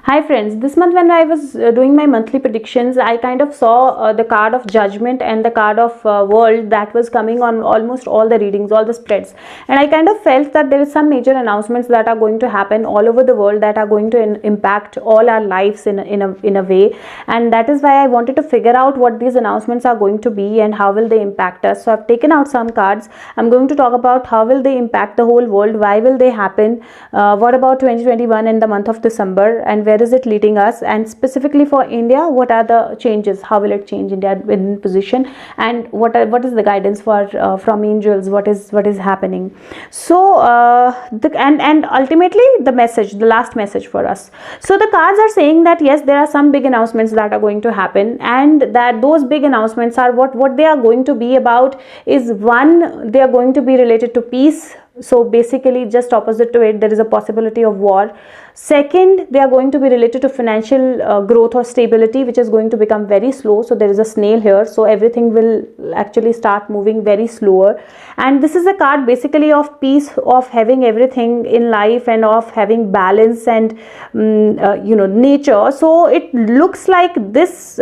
Hi friends, this month when I was doing my monthly predictions, I kind of saw the card of judgment and the card of world that was coming on almost all the readings, all the spreads. And I kind of felt that there is some major announcements that are going to happen all over the world that are going to impact all our lives in a way. And that is why I wanted to figure out what these announcements are going to be and how will they impact us. So I've taken out some cards. I'm going to talk about how will they impact the whole world, why will they happen, what about 2021 in the month of December, and where is it leading us, and specifically for India, what are the changes, how will it change India in position, and what is the guidance for from angels, what is happening. So and ultimately the message, the last message for us. So the cards are saying that yes, there are some big announcements that are going to happen, and that those big announcements are what they are going to be about is, one, they are going to be related to peace. So basically just opposite to it, there is a possibility of war. Second, they are going to be related to financial growth or stability, which is going to become very slow. So there is a snail here, so everything will actually start moving very slower. And this is a card basically of peace, of having everything in life and of having balance and nature. So it looks like this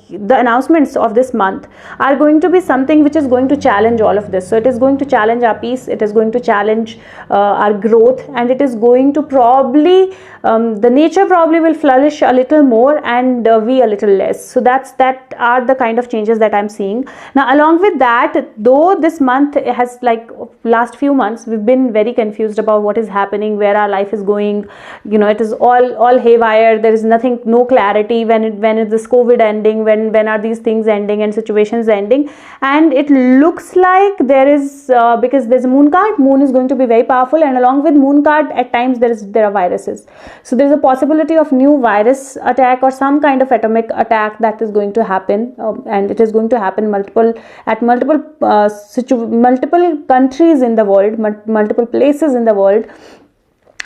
the announcements of this month are going to be something which is going to challenge all of this. So it is going to challenge our peace, it is going to challenge our growth, and it is going to probably the nature probably will flourish a little more and we a little less. So that are the kind of changes that I'm seeing. Now along with that, though this month has, like last few months, we've been very confused about what is happening, where our life is going. It is all haywire. There is nothing, no clarity. When is this COVID ending, when are these things ending and situations ending. And it looks like there is because there's a moon card, moon is going to be very powerful, and along with moon card at times there are viruses. So there is a possibility of new virus attack or some kind of atomic attack that is going to happen, and it is going to happen multiple countries in the world, multiple places in the world.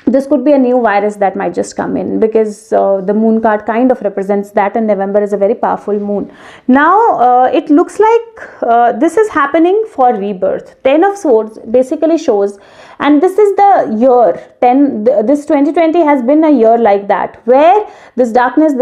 This could be a new virus that might just come in, because the moon card kind of represents that, and November is a very powerful moon. Now it looks like this is happening for rebirth. 10 of Swords basically shows, and this is the year 10, this 2020 has been a year like that, where there's darkness,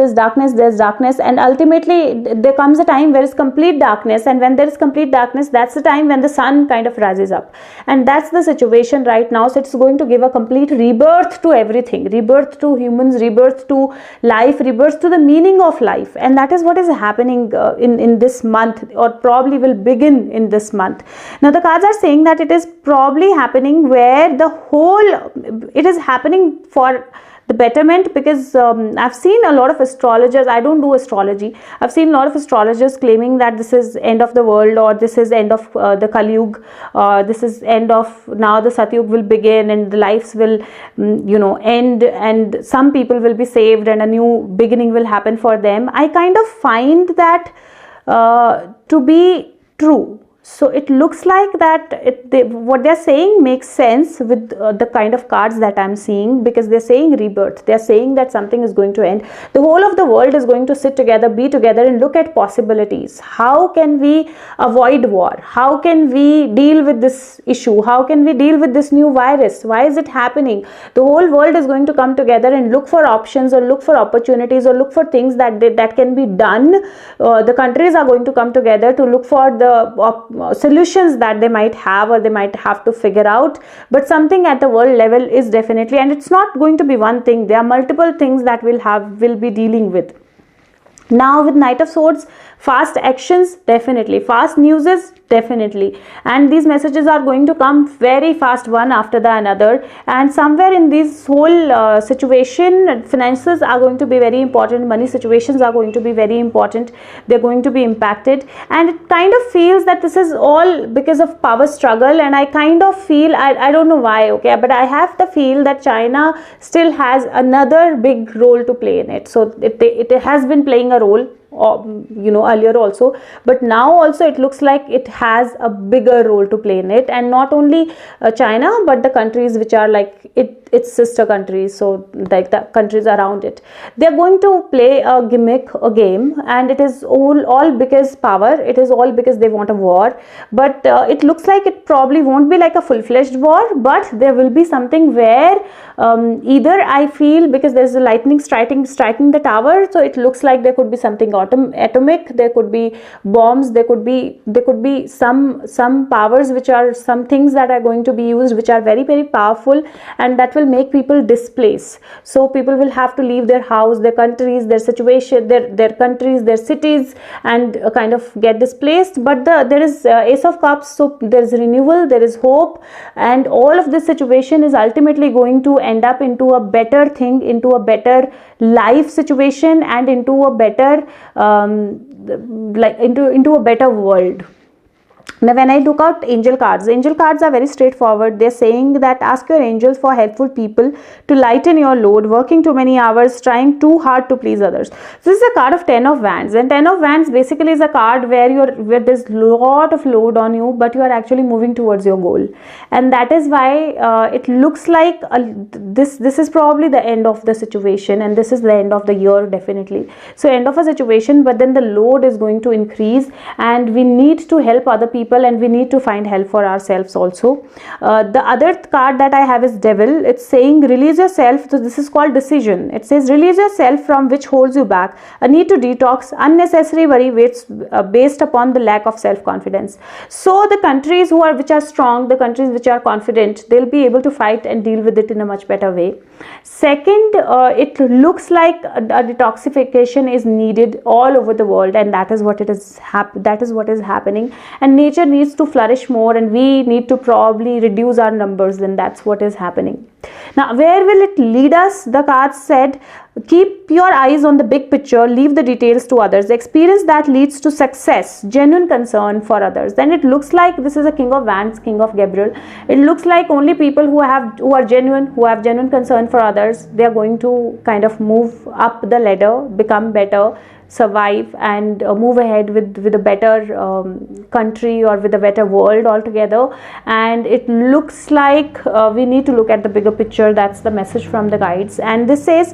and ultimately there comes a time where it's complete darkness, and when there is complete darkness, that's the time when the sun kind of rises up, and that's the situation right now. So it's going to give a complete rebirth to everything, rebirth to humans, rebirth to life, rebirth to the meaning of life, and that is what is happening in this month, or probably will begin in this month. Now the cards are saying that it is probably happening where it is happening for the betterment, because I've seen a lot of astrologers, I don't do astrology, I've seen a lot of astrologers claiming that this is end of the world, or this is end of the kalyuga, this is end of, now the satyug will begin and the lives will end, and some people will be saved and a new beginning will happen for them. I kind of find that to be true. So it looks like that what they're saying makes sense with the kind of cards that I'm seeing, because they're saying rebirth. They're saying that something is going to end. The whole of the world is going to sit together, be together, and look at possibilities. How can we avoid war? How can we deal with this issue? How can we deal with this new virus? Why is it happening? The whole world is going to come together and look for options, or look for opportunities, or look for things that can be done. The countries are going to come together to look for the solutions that they might have, or they might have to figure out. But something at the world level is definitely, and it's not going to be one thing, there are multiple things that will be dealing with. Now with Knight of Swords, fast actions, definitely, fast news, definitely, and these messages are going to come very fast, one after the another, and somewhere in this whole situation, finances are going to be very important, money situations are going to be very important, they're going to be impacted, and it kind of feels that this is all because of power struggle. And I kind of feel, I don't know why, okay, but I have the feel that China still has another big role to play in it. So it has been playing a role earlier also, but now also it looks like it has a bigger role to play in it. And not only China, but the countries which are like its sister countries, so like the countries around it, they're going to play a gimmick, a game, and it is all because power, it is all because they want a war. But it looks like it probably won't be like a full-fledged war, but there will be something where either I feel, because there's a lightning striking the tower, so it looks like there could be something atomic, there could be bombs, there could be some powers, which are some things that are going to be used, which are very, very powerful, and that will make people displace. So people will have to leave their house, their countries, their situation, their countries, their cities, and kind of get displaced. But there is Ace of Cups, so there is renewal, there is hope, and all of this situation is ultimately going to end up into a better thing, into a better life situation, and into a better into a better world. Now, when I look out angel cards are very straightforward. They're saying that ask your angels for helpful people to lighten your load, working too many hours, trying too hard to please others. This is a card of 10 of Wands, and 10 of Wands basically is a card where there's lot of load on you, but you are actually moving towards your goal, and that is why it looks like this is probably the end of the situation, and this is the end of the year definitely. So end of a situation, but then the load is going to increase, and we need to help other people, and we need to find help for ourselves also. The other card that I have is Devil. It's saying release yourself. So this is called decision. It says release yourself from which holds you back, a need to detox, unnecessary worry based upon the lack of self-confidence. So the countries which are strong, the countries which are confident, they'll be able to fight and deal with it in a much better way. Second, it looks like a detoxification is needed all over the world, and that is what is happening, and nature needs to flourish more, and we need to probably reduce our numbers, then that's what is happening. Now, where will it lead us? The cards said keep your eyes on the big picture, leave the details to others, experience that leads to success, genuine concern for others. Then it looks like this is a King of Wands, King of Gabriel. It looks like only people who have genuine concern for others, they are going to kind of move up the ladder, become better, survive, and move ahead with a better country, or with a better world altogether. And it looks like we need to look at the bigger picture. That's the message from the guides. And this says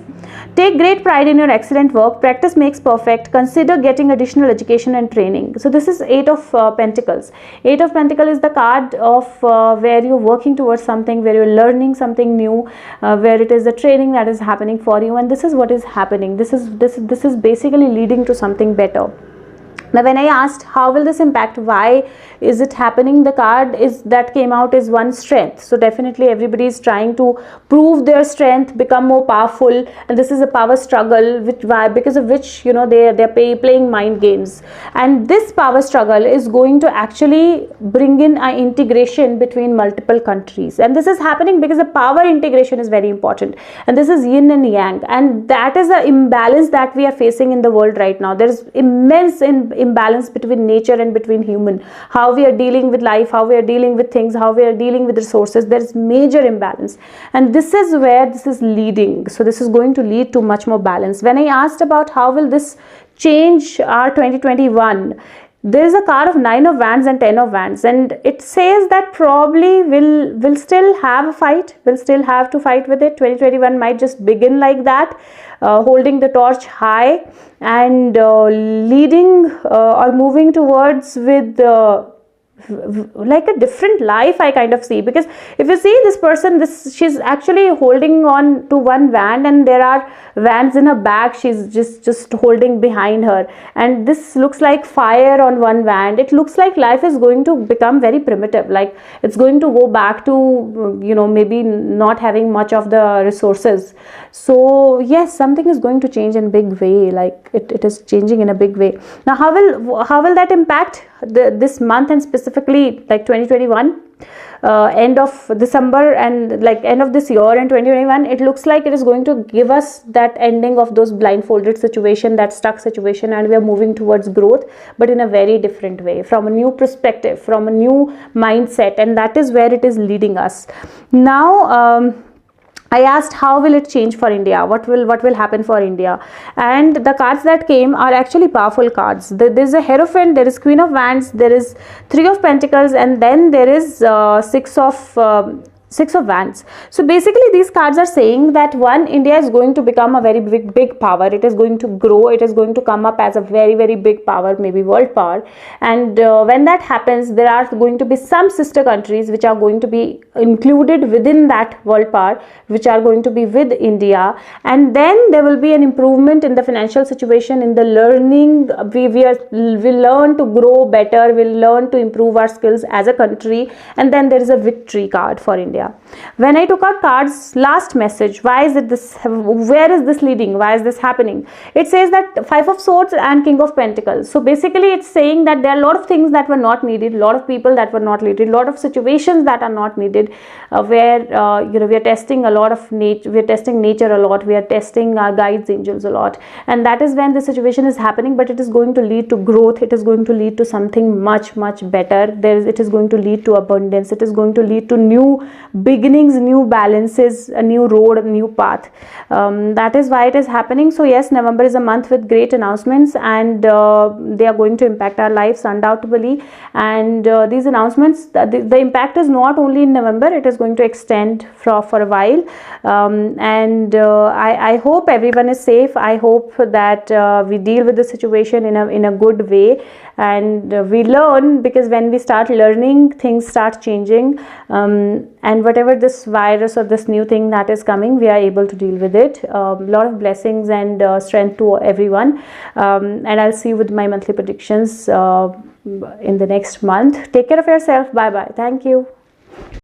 take great pride in your excellent work, practice makes perfect, consider getting additional education and training. So this is Eight of Pentacles. Eight of Pentacles is the card of where you're working towards something, where you're learning something new, where it is the training that is happening for you, and this is what is happening. This is basically leading to something better. Now, when I asked how will this impact, why is it happening, the card that came out is one, strength. So definitely everybody is trying to prove their strength, become more powerful, and this is a power struggle because of which they're playing mind games. And this power struggle is going to actually bring in an integration between multiple countries, and this is happening because the power integration is very important, and this is yin and yang, and that is the imbalance that we are facing in the world right now. There is immense imbalance between nature and between human, how we are dealing with life, how we are dealing with things, how we are dealing with resources. There is major imbalance, and this is where this is leading. So this is going to lead to much more balance. When I asked about how will this change our 2021, there is a card of 9 of Wands and 10 of Wands, and it says that probably we'll still have a fight, we'll still have to fight with it. 2021 might just begin like that, holding the torch high and leading or moving towards with like a different life, I kind of see. Because if you see this person, she's actually holding on to one wand, and there are wands in her back, she's just holding behind her, and this looks like fire on one wand. It looks like life is going to become very primitive, like it's going to go back to maybe not having much of the resources. So yes, something is going to change in a big way, like it is changing in a big way. Now how will that impact this month, and specifically like 2021, end of December and like end of this year and 2021? It looks like it is going to give us that ending of those blindfolded situation, that stuck situation, and we are moving towards growth, but in a very different way, from a new perspective, from a new mindset, and that is where it is leading us. Now I asked how will it change for India, what will happen for India, and the cards that came are actually powerful cards. There is a Hierophant, there is Queen of Wands, there is Three of Pentacles, and then there is Six of Wands. So basically these cards are saying that one, India is going to become a very big power. It is going to grow, it is going to come up as a very big power, maybe world power. And when that happens, there are going to be some sister countries which are going to be included within that world power, which are going to be with India. And then there will be an improvement in the financial situation, in the learning. We learn to grow better, we'll learn to improve our skills as a country. And then there is a victory card for India. When I took out cards, last message, why is it this, where is this leading, why is this happening? It says that Five of Swords and King of Pentacles. So basically it's saying that there are a lot of things that were not needed, a lot of people that were not needed, a lot of situations that are not needed, where we are testing a lot of nature, we are testing nature a lot, we are testing our guides, angels a lot, and that is when the situation is happening. But it is going to lead to growth, it is going to lead to something much better. It is going to lead to abundance, it is going to lead to new beginnings, new balances, a new road, a new path. That is why it is happening. So yes, November is a month with great announcements, and they are going to impact our lives undoubtedly. And these announcements, the impact is not only in November, it is going to extend for a while. I hope everyone is safe. I hope that we deal with the situation in a good way, and we learn, because when we start learning, things start changing, and whatever this virus or this new thing that is coming, we are able to deal with it. A lot of blessings and strength to everyone, and I'll see you with my monthly predictions in the next month. Take care of yourself. Bye bye. Thank you.